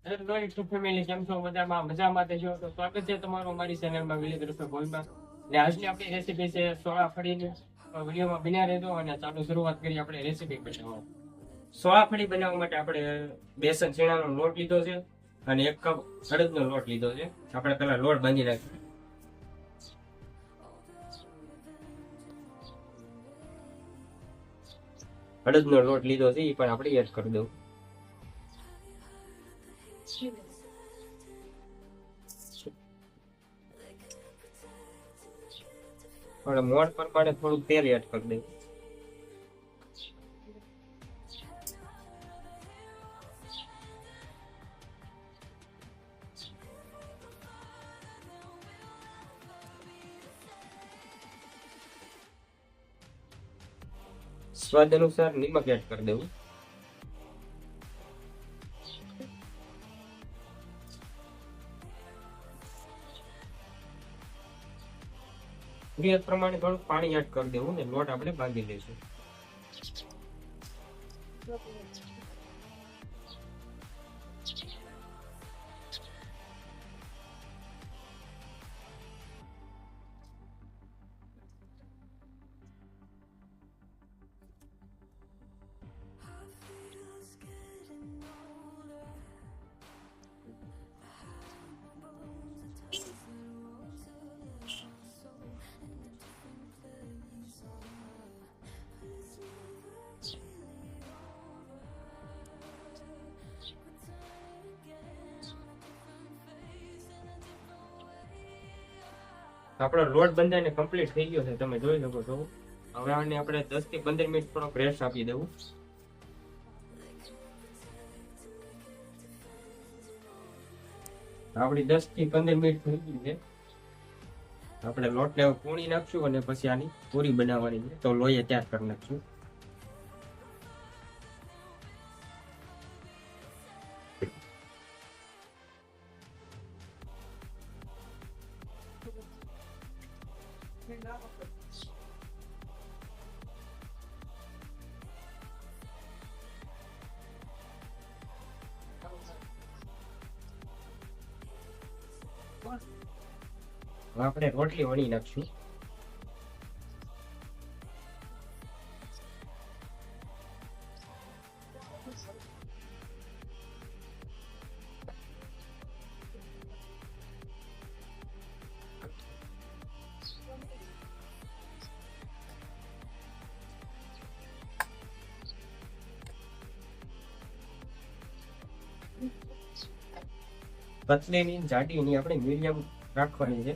Hello family, કેમ છો? મજામાં છો? તો સ્વાગત છે તમારું અમારી ચેનલમાં વિલેજ રસોઈ ભોજમાં. ને આજની આપણી રેસીપી છે સોળા ફળીની. વિડીયોમાં બન્યા રહેજો અને ચાલો શરૂઆત કરીએ આપણે રેસીપી બનાવવા. સોળા ફળી બનાવવા માટે આપણે બેસન ચણાનો લોટ લીધો છે અને 1 કપ અડદનો લોટ લીધો છે. આપણે પહેલા લોટ બાંધી નાખીએ. અડદનો લોટ લીધો છે એ પણ આપણે એડ કરી દઉં. આપણે મોણ પ્રમાણે થોડું તેલ એડ કરી દઈએ. સ્વાદ અનુસાર નમક એડ કરી દેવું. જરૂરિયાત પ્રમાણે થોડું પાણી એડ કરી દેવું ને લોટ આપણે બાંધી લઈશું. આપણો લોટ બંધાઈને કમ્પ્લીટ થઈ ગયો છે, તમે જોઈ શકો છો. હવે આને આપણે 10 થી 15 મિનિટ થોડોક રેસ્ટ આપી દેવું. આપણી 10 થી 15 મિનિટ થઈ ગઈ છે. આપણે લોટને પૂણી નાખશું અને પછી આની પૂરી બનાવવાની છે, તો લોહીએ તૈયાર કરી નાખશું. આપણે રોટલી વણી નાખશું. પતલીની જાડીની આપણે મીડિયમ રાખવાની છે.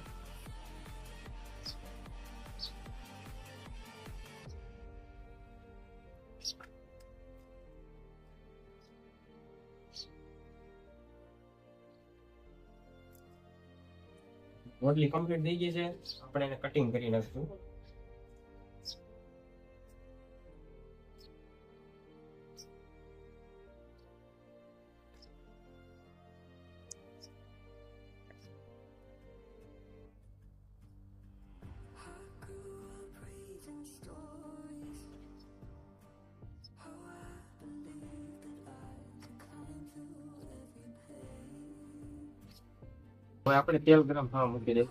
રોટલી કમ્પ્લીટ થઈ ગઈ છે, આપણે એને કટિંગ કરી નાખશું. હવે આપણે તેલ ગરમ થવા મૂકી દઈએ.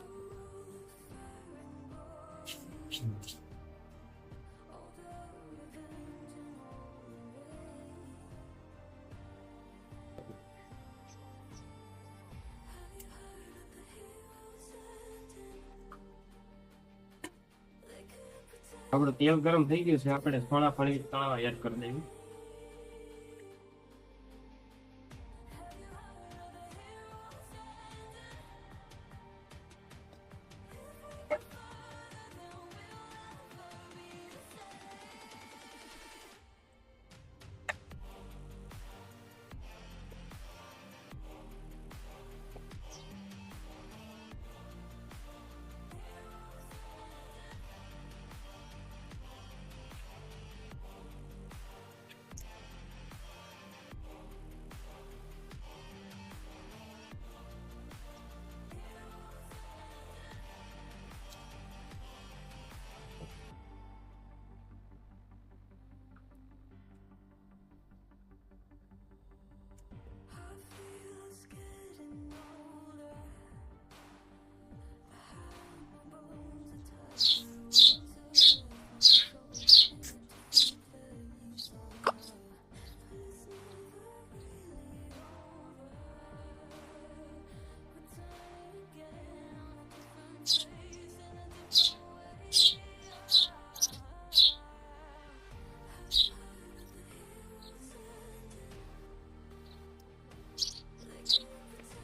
આપણું તેલ ગરમ થઈ ગયું છે, આપણે સોળા ફળી તળાવા એડ કરી દઈએ.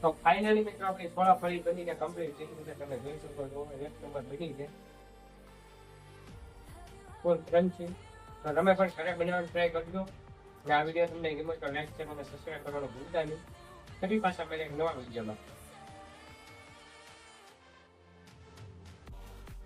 તો ફાઇનલી મિત્રો આપણી ચોળાફળી બનીને કમ્પ્લીટ થઈ ગઈ છે. તમે જોઈ શકો છો એક નંબર બની છે, ફૂલ ક્રન્ચી. તો તમે પણ ઘરે બનાવવાનું ટ્રાય કરજો. અને આ વિડીયો તમને ગમ્યો તો લાઈક શેર અને સબસ્ક્રાઇબ કરવાનું ભૂલતા નહીં. ફરી પાછા મળીએ એક નવા વિડીયોમાં.